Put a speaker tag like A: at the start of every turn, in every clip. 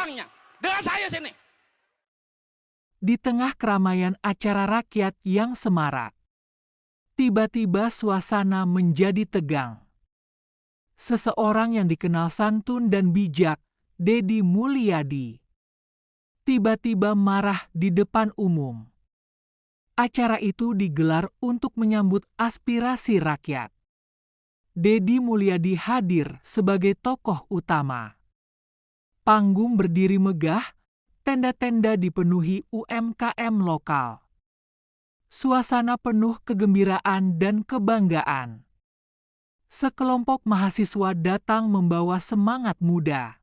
A: orangnya. Dengan saya sini.
B: Di tengah keramaian acara rakyat yang semarak, tiba-tiba suasana menjadi tegang. Seseorang yang dikenal santun dan bijak, Deddy Mulyadi, tiba-tiba marah di depan umum. Acara itu digelar untuk menyambut aspirasi rakyat. Deddy Mulyadi hadir sebagai tokoh utama. Panggung berdiri megah, tenda-tenda dipenuhi UMKM lokal. Suasana penuh kegembiraan dan kebanggaan. Sekelompok mahasiswa datang membawa semangat muda.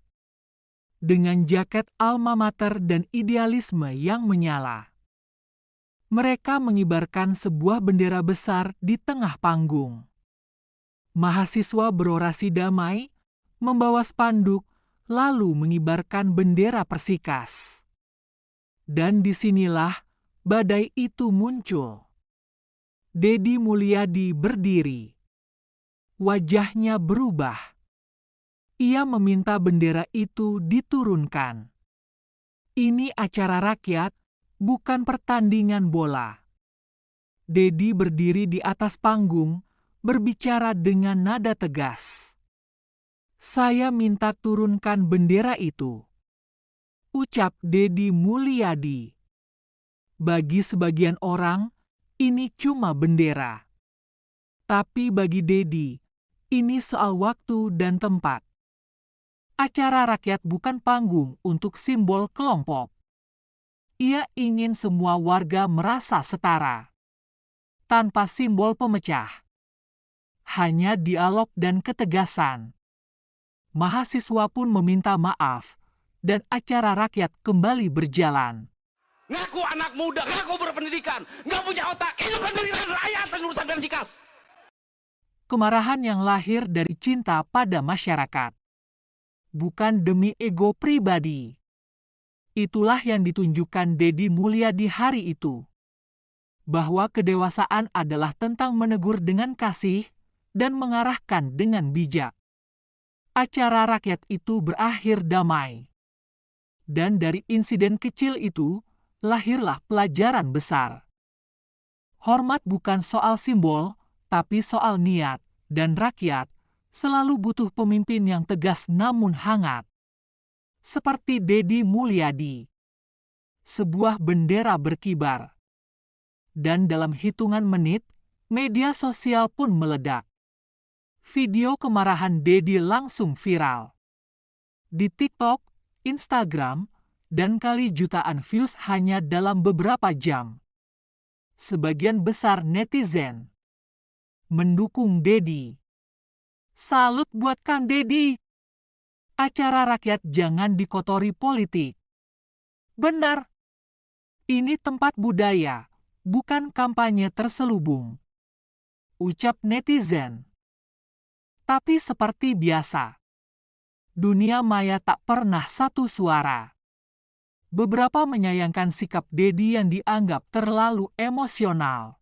B: Dengan jaket alma mater dan idealisme yang menyala. Mereka mengibarkan sebuah bendera besar di tengah panggung. Mahasiswa berorasi damai, membawa spanduk, lalu mengibarkan bendera Persikas. Dan disinilah badai itu muncul. Deddy Mulyadi berdiri. Wajahnya berubah. Ia meminta bendera itu diturunkan. Ini acara rakyat, bukan pertandingan bola. Deddy berdiri di atas panggung, berbicara dengan nada tegas. Saya minta turunkan bendera itu. Ucap Deddy Mulyadi. Bagi sebagian orang, ini cuma bendera. Tapi bagi Deddy, ini soal waktu dan tempat. Acara rakyat bukan panggung untuk simbol kelompok. Ia ingin semua warga merasa setara. Tanpa simbol pemecah. Hanya dialog dan ketegasan. Mahasiswa pun meminta maaf, dan acara rakyat kembali berjalan.
A: Ngaku anak muda, ngaku berpendidikan, nggak punya otak, itu penderitaan rakyat dan urusan Persikas.
B: Kemarahan yang lahir dari cinta pada masyarakat. Bukan demi ego pribadi. Itulah yang ditunjukkan Deddy Mulyadi hari itu. Bahwa kedewasaan adalah tentang menegur dengan kasih dan mengarahkan dengan bijak. Acara rakyat itu berakhir damai. Dan dari insiden kecil itu, lahirlah pelajaran besar. Hormat bukan soal simbol, tapi soal niat, dan rakyat selalu butuh pemimpin yang tegas namun hangat. Seperti Deddy Mulyadi. Sebuah bendera berkibar. Dan dalam hitungan menit, media sosial pun meledak. Video kemarahan Deddy langsung viral. Di TikTok, Instagram, dan kali jutaan views hanya dalam beberapa jam. Sebagian besar netizen mendukung Deddy. Salut buat Kang Deddy. Acara rakyat jangan dikotori politik. Benar. Ini tempat budaya, bukan kampanye terselubung. Ucap netizen. Tapi seperti biasa, dunia maya tak pernah satu suara. Beberapa menyayangkan sikap Deddy yang dianggap terlalu emosional.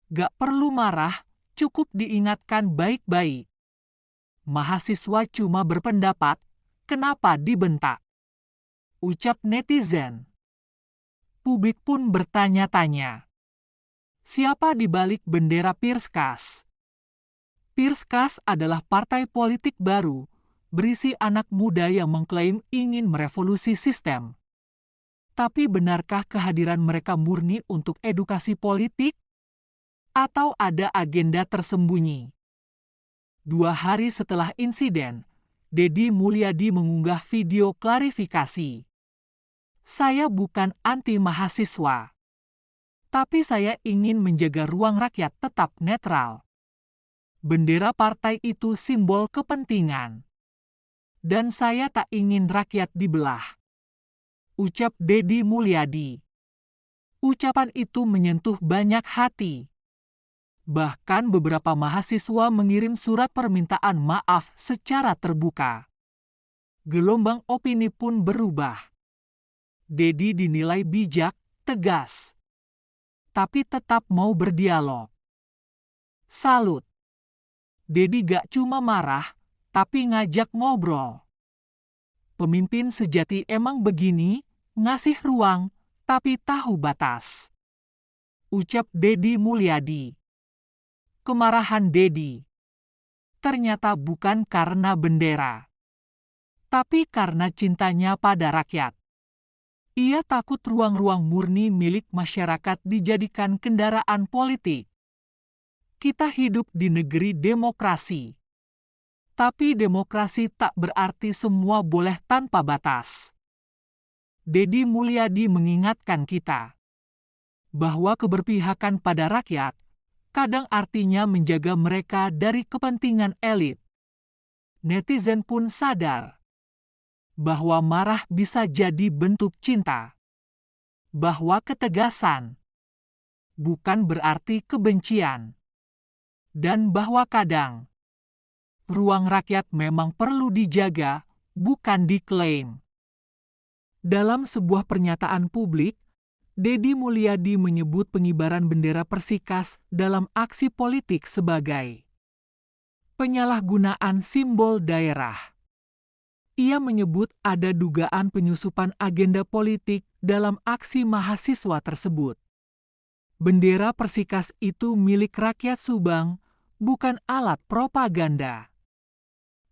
B: Gak perlu marah, cukup diingatkan baik-baik. Mahasiswa cuma berpendapat, kenapa dibentak? Ucap netizen. Publik pun bertanya-tanya. Siapa di balik bendera Perskas? Perskas adalah partai politik baru, berisi anak muda yang mengklaim ingin merevolusi sistem. Tapi benarkah kehadiran mereka murni untuk edukasi politik? Atau ada agenda tersembunyi? 2 hari setelah insiden, Deddy Mulyadi mengunggah video klarifikasi. Saya bukan anti mahasiswa. Tapi saya ingin menjaga ruang rakyat tetap netral. Bendera partai itu simbol kepentingan. Dan saya tak ingin rakyat dibelah. Ucap Deddy Mulyadi. Ucapan itu menyentuh banyak hati. Bahkan beberapa mahasiswa mengirim surat permintaan maaf secara terbuka. Gelombang opini pun berubah. Deddy dinilai bijak, tegas. Tapi tetap mau berdialog. Salut. Deddy gak cuma marah, tapi ngajak ngobrol. Pemimpin sejati emang begini, ngasih ruang, tapi tahu batas. Ucap Deddy Mulyadi. Kemarahan Deddy ternyata bukan karena bendera, tapi karena cintanya pada rakyat. Ia takut ruang-ruang murni milik masyarakat dijadikan kendaraan politik. Kita hidup di negeri demokrasi. Tapi demokrasi tak berarti semua boleh tanpa batas. Deddy Mulyadi mengingatkan kita bahwa keberpihakan pada rakyat kadang artinya menjaga mereka dari kepentingan elit. Netizen pun sadar bahwa marah bisa jadi bentuk cinta, bahwa ketegasan bukan berarti kebencian, dan bahwa kadang ruang rakyat memang perlu dijaga, bukan diklaim. Dalam sebuah pernyataan publik, Deddy Mulyadi menyebut pengibaran bendera Persikas dalam aksi politik sebagai penyalahgunaan simbol daerah. Ia menyebut ada dugaan penyusupan agenda politik dalam aksi mahasiswa tersebut. Bendera Persikas itu milik rakyat Subang, bukan alat propaganda.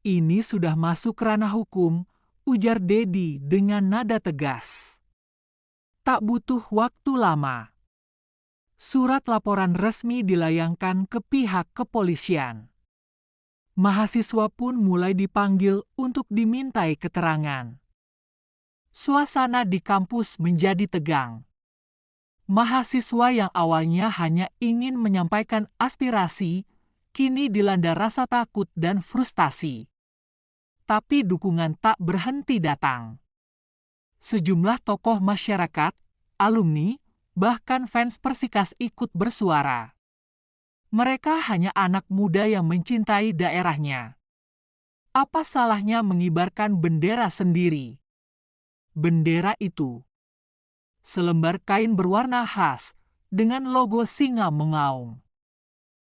B: Ini sudah masuk ranah hukum, ujar Deddy dengan nada tegas. Tak butuh waktu lama. Surat laporan resmi dilayangkan ke pihak kepolisian. Mahasiswa pun mulai dipanggil untuk dimintai keterangan. Suasana di kampus menjadi tegang. Mahasiswa yang awalnya hanya ingin menyampaikan aspirasi, kini dilanda rasa takut dan frustasi. Tapi dukungan tak berhenti datang. Sejumlah tokoh masyarakat, alumni, bahkan fans Persikas ikut bersuara. Mereka hanya anak muda yang mencintai daerahnya. Apa salahnya mengibarkan bendera sendiri? Bendera itu selembar kain berwarna khas dengan logo singa mengaum.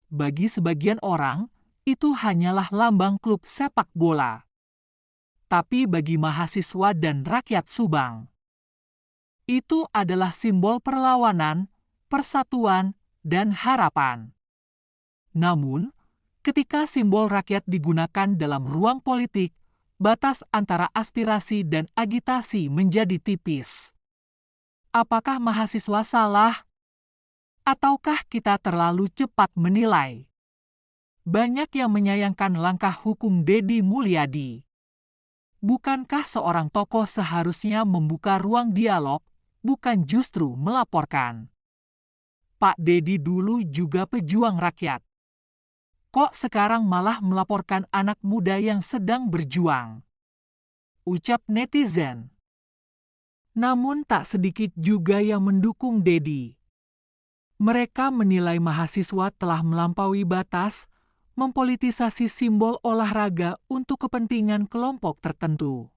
B: Bagi sebagian orang, itu hanyalah lambang klub sepak bola. Tapi bagi mahasiswa dan rakyat Subang, itu adalah simbol perlawanan, persatuan, dan harapan. Namun, ketika simbol rakyat digunakan dalam ruang politik, batas antara aspirasi dan agitasi menjadi tipis. Apakah mahasiswa salah? Ataukah kita terlalu cepat menilai? Banyak yang menyayangkan langkah hukum Deddy Mulyadi. Bukankah seorang tokoh seharusnya membuka ruang dialog, bukan justru melaporkan? Pak Deddy dulu juga pejuang rakyat. Kok sekarang malah melaporkan anak muda yang sedang berjuang? Ucap netizen. Namun tak sedikit juga yang mendukung Deddy. Mereka menilai mahasiswa telah melampaui batas, mempolitisasi simbol olahraga untuk kepentingan kelompok tertentu.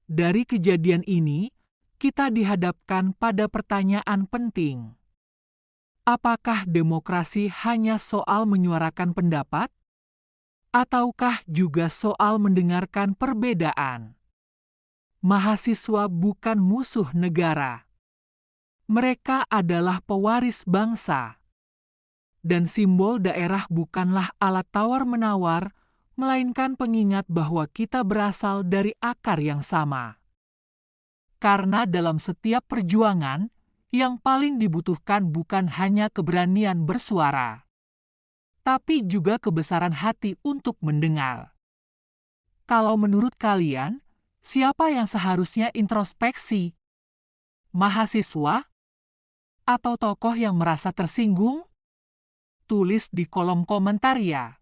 B: Dari kejadian ini, kita dihadapkan pada pertanyaan penting. Apakah demokrasi hanya soal menyuarakan pendapat? Ataukah juga soal mendengarkan perbedaan? Mahasiswa bukan musuh negara. Mereka adalah pewaris bangsa. Dan simbol daerah bukanlah alat tawar-menawar, melainkan pengingat bahwa kita berasal dari akar yang sama. Karena dalam setiap perjuangan, yang paling dibutuhkan bukan hanya keberanian bersuara, tapi juga kebesaran hati untuk mendengar. Kalau menurut kalian, siapa yang seharusnya introspeksi? Mahasiswa? Atau tokoh yang merasa tersinggung? Tulis di kolom komentar ya.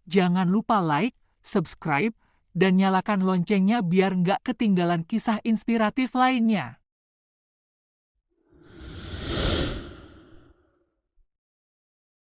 B: Jangan lupa like, subscribe, dan nyalakan loncengnya biar nggak ketinggalan kisah inspiratif lainnya.